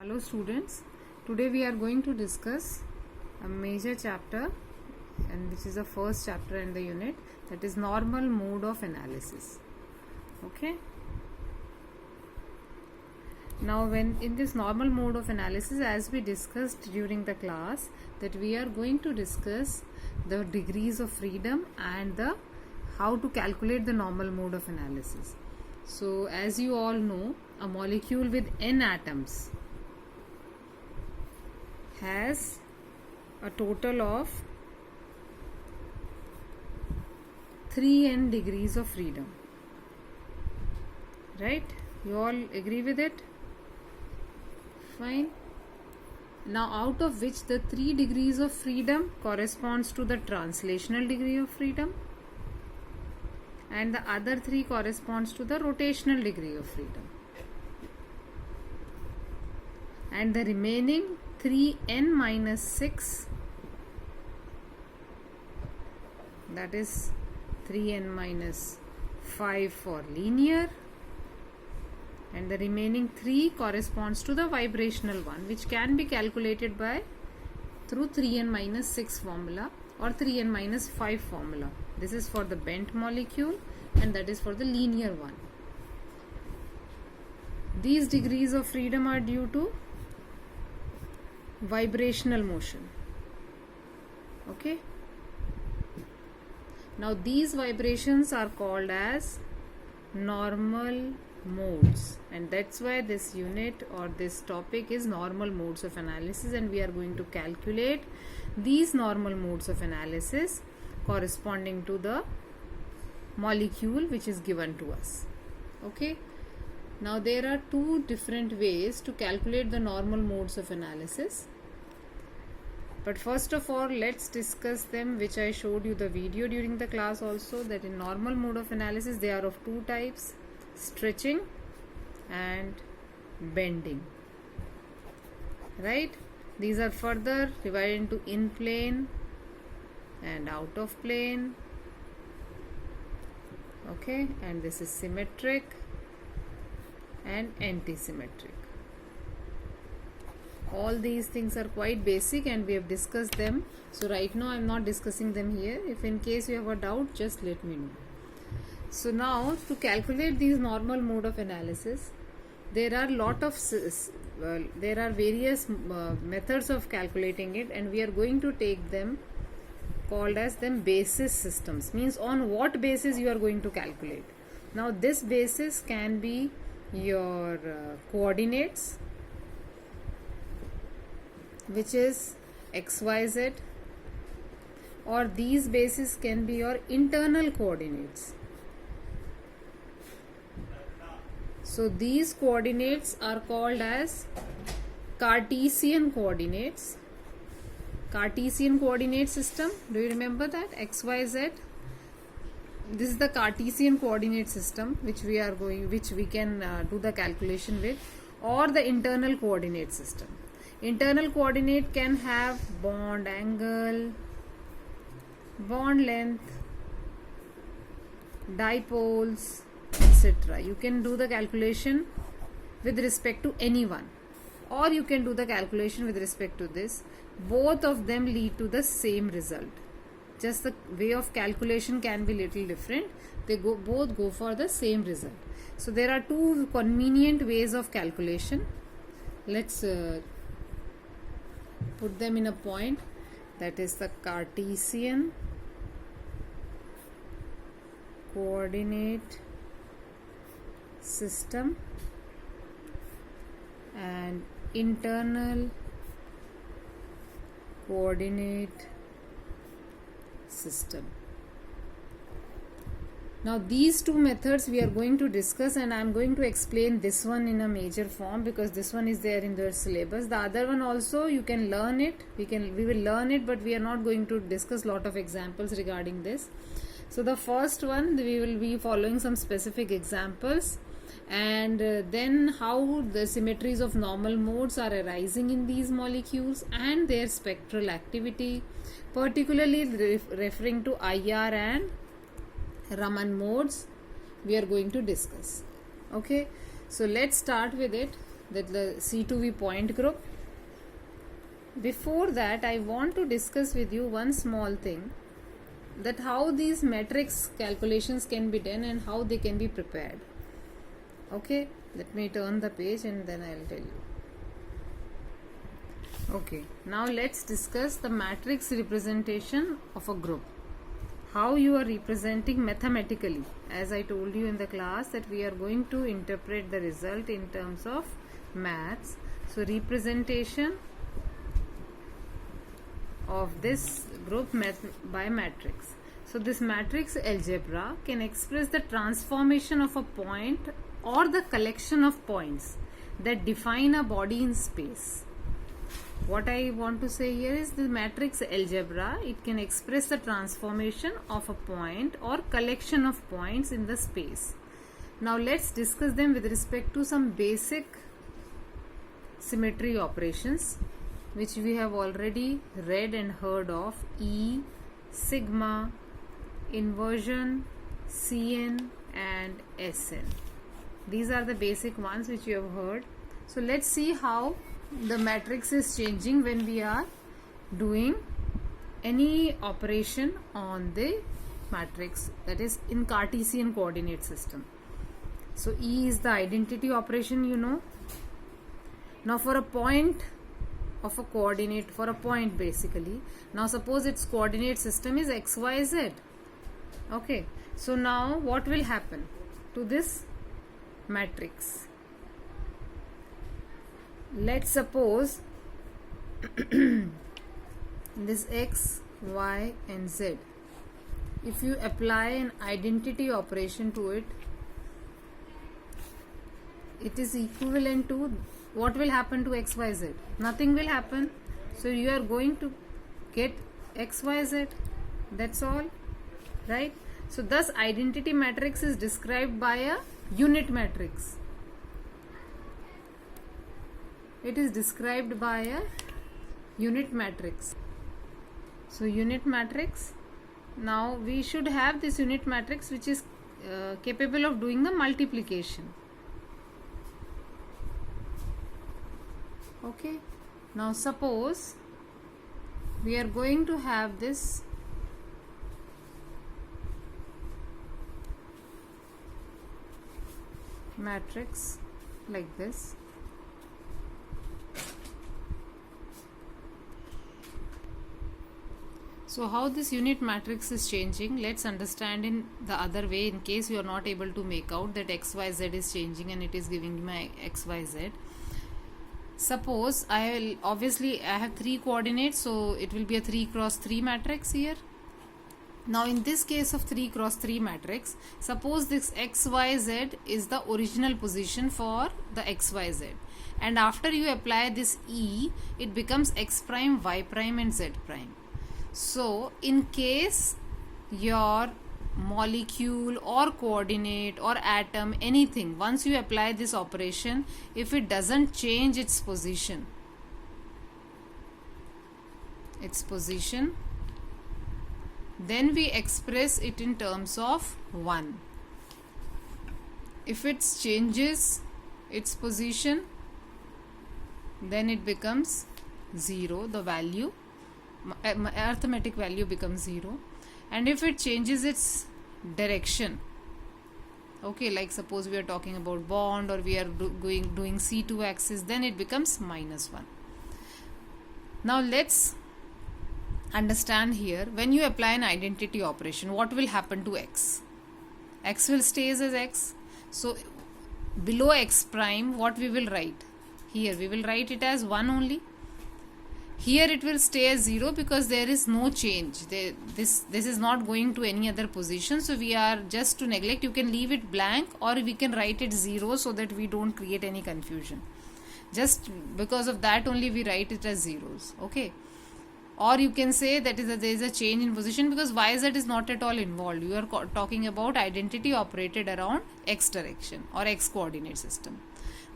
Hello students, today we are going to discuss a major chapter and which is the first chapter in the unit, that is normal mode of analysis. Okay. Now when in this normal mode of analysis, as we discussed during the class, that we are going to discuss the degrees of freedom and the how to calculate the normal mode of analysis. So as you all know, a molecule with n atoms has a total of 3n degrees of freedom. Right? You all agree with it? Fine. Now out of which the 3 degrees of freedom corresponds to the translational degree of freedom and the other 3 corresponds to the rotational degree of freedom. And the remaining 3n minus 6, that is 3n minus 5 for linear, and the remaining 3 corresponds to the vibrational one, which can be calculated by through 3n minus 6 formula or 3n minus 5 formula. This is for the bent molecule and that is for the linear one. These degrees of freedom are due to vibrational motion. Okay. Now these vibrations are called as normal modes, and that's why this unit or this topic is normal modes of analysis, and we are going to calculate these normal modes of analysis corresponding to the molecule which is given to us. Okay. Now there are 2 different ways to calculate the normal modes of analysis. But first of all, let's discuss them, which I showed you the video during the class also, that in normal mode of analysis they are of 2 types, stretching and bending. Right? These are further divided into in plane and out of plane. Okay, and this is symmetric and anti-symmetric. All these things are quite basic and we have discussed them. So right now I am not discussing them here. If in case you have a doubt, just let me know. So now to calculate these normal mode of analysis, there are there are various methods of calculating it, and we are going to take them called as them basis systems. Means on what basis you are going to calculate. Now this basis can be your coordinates, which is xyz, or these bases can be your internal coordinates. So these coordinates are called as Cartesian coordinates. Cartesian coordinate system, do you remember that? XYZ. This is the Cartesian coordinate system which we can do the calculation with, or the internal coordinate system. Internal coordinate can have bond angle, bond length, dipoles, etc. You can do the calculation with respect to any one, or you can do the calculation with respect to this. Both of them lead to the same result. Just the way of calculation can be little different. They both go for the same result. So there are 2 convenient ways of calculation. Let's put them in a point. That is the Cartesian coordinate system and internal coordinate system. Now these 2 methods we are going to discuss, and I am going to explain this one in a major form because this one is there in the syllabus. The other one also you can learn it. We will learn it, but we are not going to discuss lot of examples regarding this. So the first one, we will be following some specific examples, and then how the symmetries of normal modes are arising in these molecules and their spectral activity, particularly referring to IR and Raman modes we are going to discuss. Okay, so let's start with it. that the C2V point group. Before that, I want to discuss with you one small thing, that how these matrix calculations can be done and how they can be prepared. Okay, let me turn the page and then I'll tell you. Okay, now let's discuss the matrix representation of a group. How you are representing mathematically. As I told you in the class that we are going to interpret the result in terms of maths. So representation of this group by matrix. So this matrix algebra can express the transformation of a point or the collection of points that define a body in space. What I want to say here is the matrix algebra, it can express the transformation of a point or collection of points in the space. Now let's discuss them with respect to some basic symmetry operations which we have already read and heard of: E, sigma, inversion, Cn and Sn. These are the basic ones which you have heard. So let's see how the matrix is changing when we are doing any operation on the matrix, that is in Cartesian coordinate system. So E is the identity operation, you know. Now for a point of a coordinate, for a point basically, now suppose its coordinate system is xyz. Okay, so now what will happen to this matrix? Let's suppose this x, y and z, if you apply an identity operation to it, it is equivalent to, what will happen to xyz? Nothing will happen. So you are going to get xyz, that's all, right? So thus identity matrix is described by a unit matrix. It is described by a unit matrix. So unit matrix, now we should have this unit matrix which is capable of doing the multiplication. Okay, now suppose we are going to have this matrix like this. So how this unit matrix is changing, let's understand in the other way, in case you are not able to make out that xyz is changing and it is giving my xyz. Suppose I have 3 coordinates, so it will be a 3 cross 3 matrix here. Now in this case of 3 cross 3 matrix, suppose this xyz is the original position for the xyz, and after you apply this E, it becomes x prime, y prime and z prime. So in case your molecule or coordinate or atom, anything, once you apply this operation, if it doesn't change its position, then we express it in terms of 1. If it changes its position, then it becomes 0, the value, arithmetic value becomes 0. And if it changes its direction, okay, like suppose we are talking about bond or we are doing C2 axis, then it becomes -1. Now let's understand here, when you apply an identity operation, what will happen to x? X will stays as x. So below x prime, what we will write? Here we will write it as 1 only. Here it will stay as 0 because there is no change. This is not going to any other position. So we are just to neglect, you can leave it blank or we can write it 0 so that we don't create any confusion. Just because of that only we write it as zeros. Okay. Or you can say that there is a change in position because yz is not at all involved. You are talking about identity operated around x direction or x coordinate system.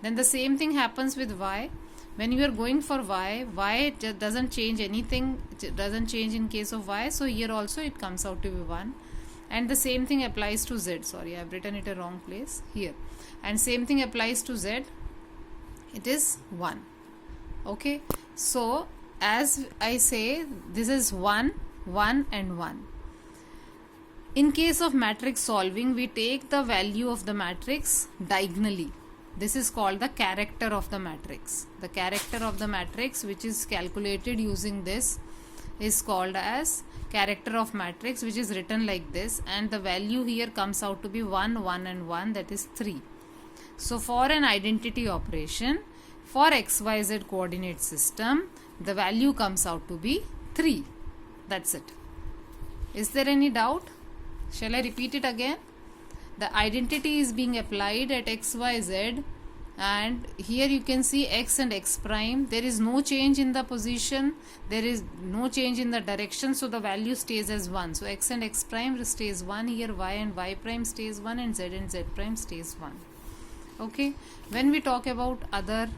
Then the same thing happens with y. When you are going for y doesn't change anything, it doesn't change in case of y, so here also it comes out to be 1. And the same thing applies to z. Sorry, I have written it a wrong place here. And same thing applies to z. it is 1. Okay, so as I say, this is 1, 1 and 1. In case of matrix solving, we take the value of the matrix diagonally. This is called the character of the matrix. The character of the matrix, which is calculated using this, is called as character of matrix, which is written like this, and the value here comes out to be 1, 1 and 1, that is 3. So for an identity operation, for XYZ coordinate system, the value comes out to be 3. That's it. Is there any doubt? Shall I repeat it again? The identity is being applied at XYZ, and here you can see x and x prime. There is no change in the position, there is no change in the direction, so the value stays as 1. So x and x prime stays 1 here, y and y prime stays 1, and z prime stays 1. Okay, when we talk about other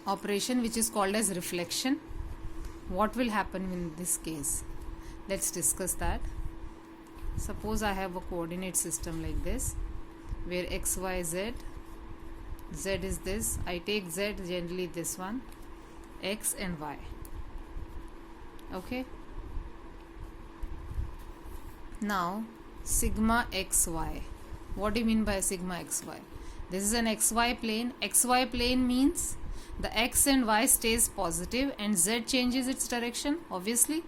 operation which is called as reflection, what will happen in this case? Let's discuss that. Suppose I have a coordinate system like this, where x, y, z, z is this, I take z, generally this one, x and y. Okay, now sigma xy. What do you mean by sigma xy? This is an xy plane. Xy plane means the x and y stays positive and z changes its direction, obviously.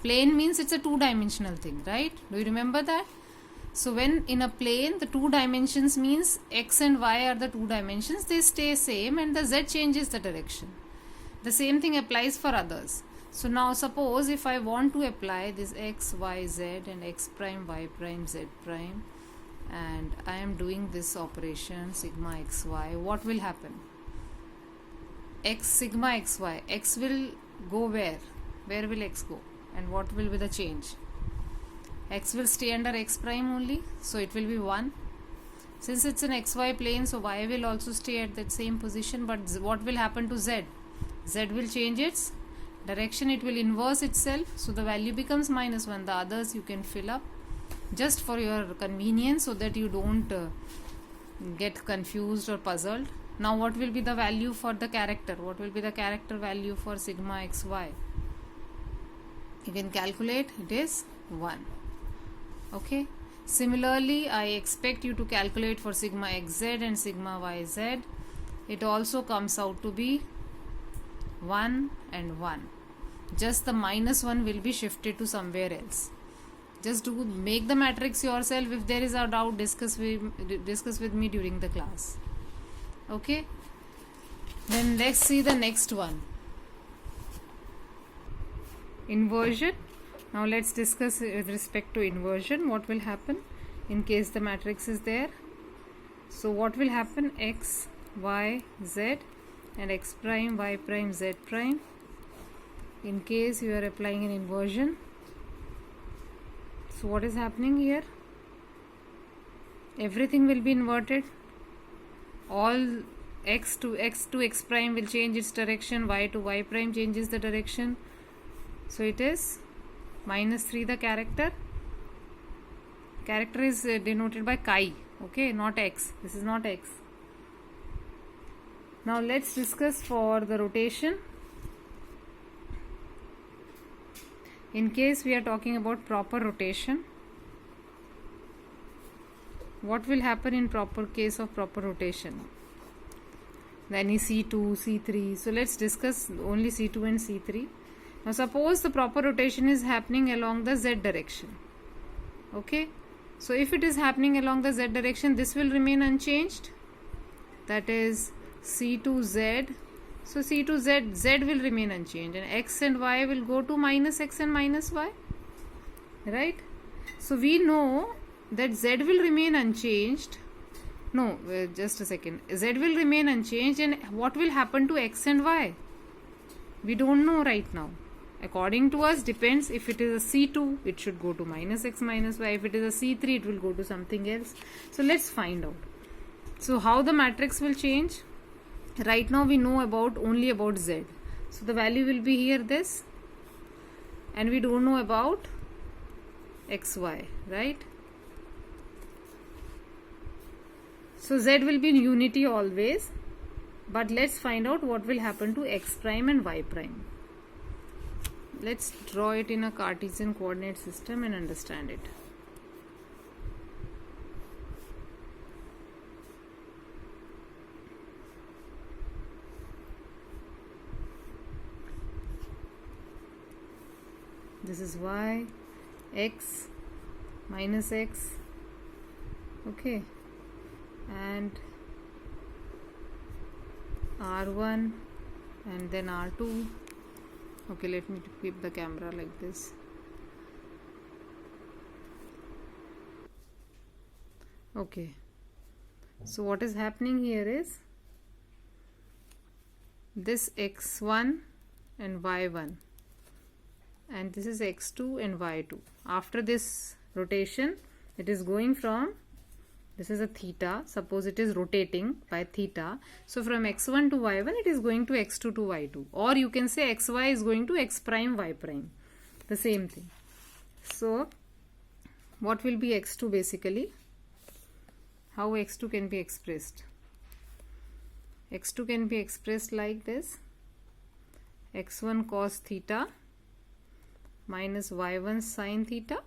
Plane means it's a two-dimensional thing, right? Do you remember that? So when in a plane, the two dimensions means x and y are the two dimensions, they stay same, and the z changes the direction. The same thing applies for others. So now suppose if I want to apply this x, y, z and x prime, y prime, z prime, and I am doing this operation sigma xy, what will happen? X sigma xy, x will go where? Where will x go? And what will be the change? X will stay under x prime only, so it will be 1. Since it's an xy plane, so y will also stay at that same position, but what will happen to z? Z will change its direction, it will inverse itself, so the value becomes -1. The others you can fill up just for your convenience, so that you don't get confused or puzzled. Now what will be the value for the character? What will be the character value for sigma xy? You can calculate, it is 1. Okay, similarly I expect you to calculate for sigma xz and sigma yz. It also comes out to be 1 and 1. Just the -1 will be shifted to somewhere else. Just do make the matrix yourself. If there is a doubt, discuss with me during the class. Okay, then let's see the next one, inversion. Now let's discuss with respect to inversion what will happen in case the matrix is there. So what will happen? X, y, z and x prime, y prime, z prime. In case you are applying an inversion, so what is happening here? Everything will be inverted. All x to x prime will change its direction, y to y prime changes the direction. So it is -3 the character. Character is denoted by chi, okay, not x. This is not x. Now let's discuss for the rotation. In case we are talking about proper rotation, what will happen in proper case of proper rotation? Any C2, C3. So let's discuss only C2 and C3. Now suppose the proper rotation is happening along the z direction. Okay, so if it is happening along the z direction, this will remain unchanged, that is C2z. So C2z, z will remain unchanged, and x and y will go to -x and -y, right? So we know that z will remain unchanged. No, just a second. Z will remain unchanged, and what will happen to x and y? We don't know right now. According to us, depends. If it is a C2, it should go to -x -y. If it is a C3, it will go to something else. So let's find out. So how the matrix will change? Right now we know only about z. So the value will be here this, and we don't know about xy, right? So z will be in unity always. But let's find out what will happen to x prime and y prime. Let's draw it in a Cartesian coordinate system and understand it. This is y, x, minus x, okay, and r1 and then r2. Okay, let me keep the camera like this. Okay, so what is happening here is this x1 and y1, and this is x2 and y2. After this rotation, it is going from, this is a theta, suppose it is rotating by theta, so from x1 to y1 it is going to x2 to y2, or you can say xy is going to x prime y prime, the same thing. So what will be x2 basically? How x2 can be expressed? x2 can be expressed like this: x1 cos theta minus y1 sin theta,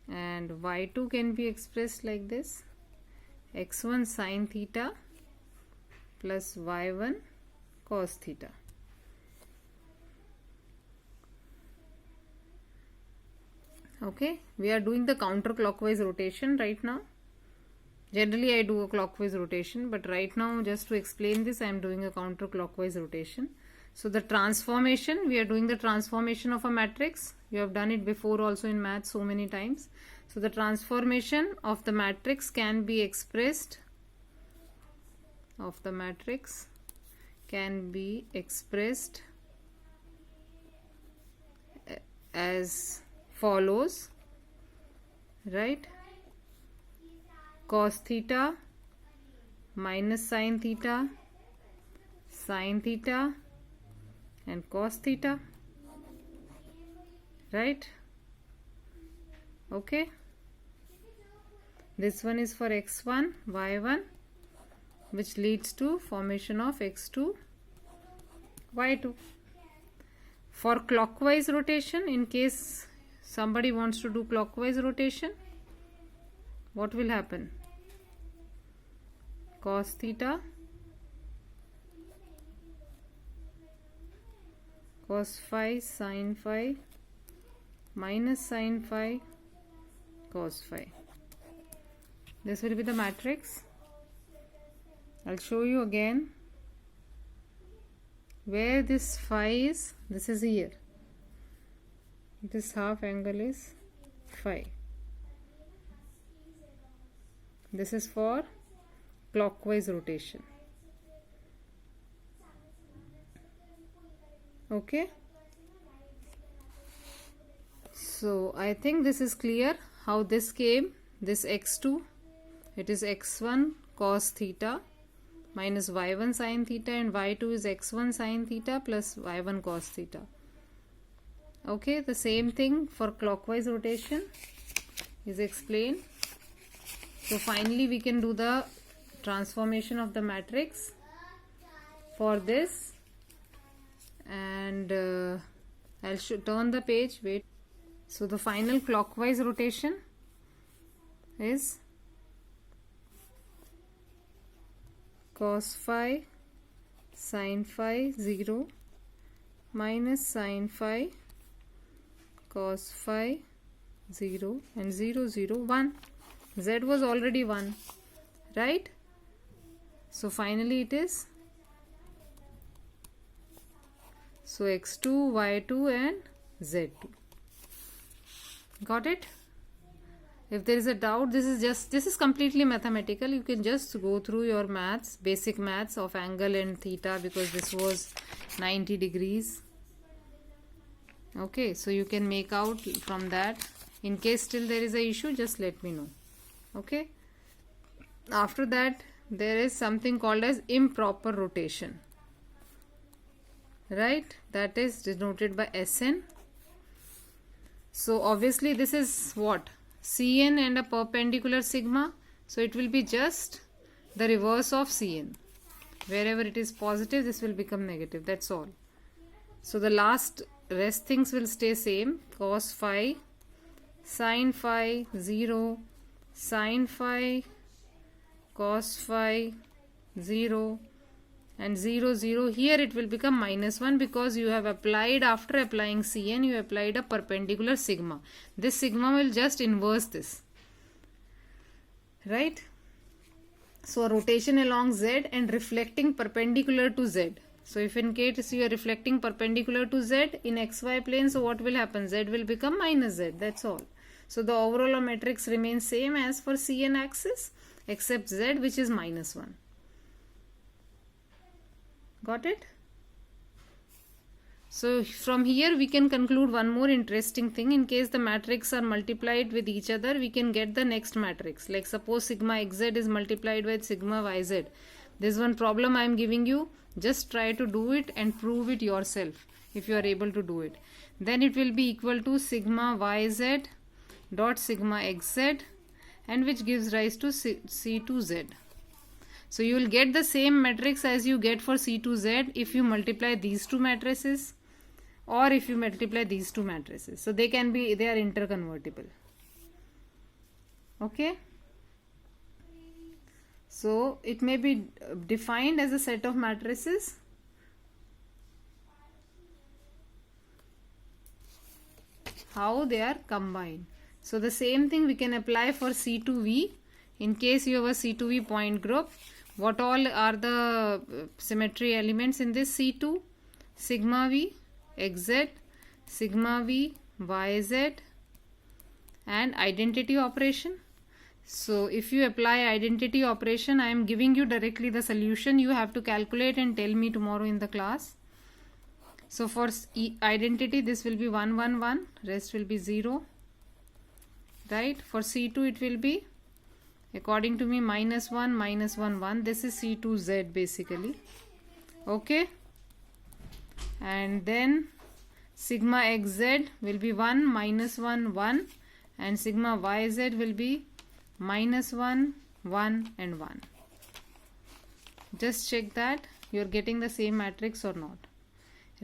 and y2 can be expressed like this: x1 sin theta plus y1 cos theta. Okay, we are doing the counterclockwise rotation right now. Generally I do a clockwise rotation, but right now, just to explain this, I am doing a counterclockwise rotation. So the transformation, we are doing the transformation of a matrix. You have done it before also in math so many times. So the transformation of the matrix can be expressed as follows, right? Cos theta minus sin theta, and cos theta, right? Okay, this one is for x1 y1, which leads to formation of x2 y2. For clockwise rotation, in case somebody wants to do clockwise rotation, what will happen? Cos theta cos phi sin phi minus sin phi cos phi. This will be the matrix. I'll show you again where this phi is. This is here. This half angle is phi. This is for clockwise rotation. Okay, so I think this is clear how this came. This x2, it is x1 cos theta minus y1 sin theta, and y2 is x1 sin theta plus y1 cos theta. Okay, the same thing for clockwise rotation is explained. So finally we can do the transformation of the matrix for this, and I'll turn the page. Wait. So the final clockwise rotation is cos phi sin phi 0 minus sin phi cos phi 0, and 0 0 1. Z was already 1, right? So finally it is, so x2 y2 and z2. Got it? If there is a doubt, this is completely mathematical. You can just go through your maths, basic maths of angle and theta, because this was 90 degrees. Okay, so you can make out from that. In case still there is a issue, just let me know. Okay, after that there is something called as improper rotation, right? That is denoted by Sn. So obviously this is what? Cn and a perpendicular sigma, so it will be just the reverse of Cn. Wherever it is positive, this will become negative. That's all. So the last rest things will stay same. Cos phi, sin phi, 0, sin phi, cos phi, 0, and 0, 0. Here it will become -1 because you have applied, after applying Cn, you applied a perpendicular sigma. This sigma will just inverse this. Right? So a rotation along Z and reflecting perpendicular to Z. So if in case you are reflecting perpendicular to Z in XY plane, so what will happen? Z will become -Z. That's all. So the overall matrix remains same as for Cn axis except Z, which is -1. Got it? So from here we can conclude one more interesting thing. In case the matrix are multiplied with each other, we can get the next matrix. Like suppose sigma xz is multiplied with sigma yz. This one problem I am giving you. Just try to do it and prove it yourself if you are able to do it. Then it will be equal to sigma yz dot sigma xz, and which gives rise to C2z. So you will get the same matrix as you get for C2z if you multiply these two matrices or if you multiply these two matrices. So they are interconvertible. Okay. So it may be defined as a set of matrices how they are combined. So the same thing we can apply for C2V. In case you have a C2V point group, what all are the symmetry elements in this C2? Sigma V, xz, sigma V, yz, and identity operation. So if you apply identity operation, I am giving you directly the solution. You have to calculate and tell me tomorrow in the class. So for identity, this will be 1, 1, 1, rest will be 0. Right? For C2, it will be, according to me, -1, -1, 1. This is C2Z basically. Okay. And then sigma xz will be 1, -1, 1. And sigma yz will be -1, 1 and 1. Just check that you are getting the same matrix or not.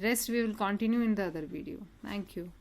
Rest we will continue in the other video. Thank you.